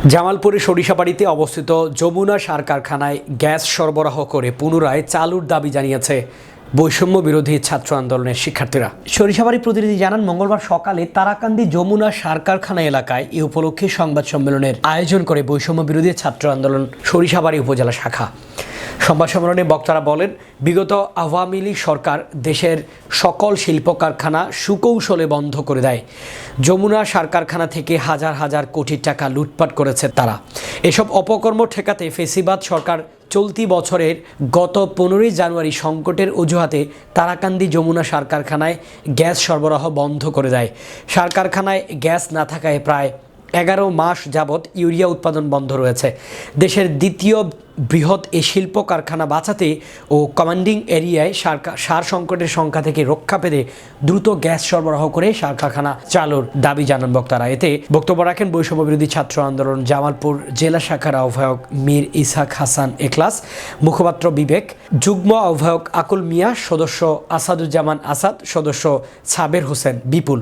জামালপুরের সরিষাবাড়িতে অবস্থিত যমুনা সার কারখানায় গ্যাস সরবরাহ করে পুনরায় চালুর দাবি জানিয়েছে বৈষম্য বিরোধী ছাত্র আন্দোলনের শিক্ষার্থীরা। সরিষাবাড়ি প্রতিনিধি জানান, মঙ্গলবার সকালে তারাকান্দি যমুনা সার কারখানা এলাকায় এ উপলক্ষে সংবাদ সম্মেলনের আয়োজন করে বৈষম্য বিরোধী ছাত্র আন্দোলন সরিষাবাড়ি উপজেলা শাখা। সংবাদ সম্মেলনে বক্তারা বলেন, বিগত আওয়ামী লীগ সরকার দেশের সকল শিল্প কারখানা সুকৌশলে বন্ধ করে দেয়। যমুনা সার কারখানা থেকে হাজার হাজার কোটি টাকা লুটপাট করেছে তারা। এসব অপকর্ম ঠেকাতে ফেসিবাদ সরকার চলতি বছরের গত 15 জানুয়ারি সংকটের অজুহাতে তারাকান্দি যমুনা সার কারখানায় গ্যাস সরবরাহ বন্ধ করে দেয়। সার কারখানায় গ্যাস না থাকায় প্রায় 11 মাস যাবৎ ইউরিয়া উৎপাদন বন্ধ রয়েছে। দেশের দ্বিতীয় বৃহৎ এই শিল্প কারখানা বাঁচাতে ও কমান্ডিং এরিয়ায় সার সংকটের সংখ্যা থেকে রক্ষা পেতে দ্রুত গ্যাস সরবরাহ করে সার কারখানা চালুর দাবি জানান বক্তারা। এতে বক্তব্য রাখেন বৈষম্য বিরোধী ছাত্র আন্দোলন জামালপুর জেলা শাখার আহ্বায়ক মীর ইসহাক হাসান এখলাস, মুখপাত্র বিবেক, যুগ্ম আহ্বায়ক আকুল মিয়া, সদস্য আসাদুজ্জামান আসাদ, সদস্য সাবের হোসেন বিপুল।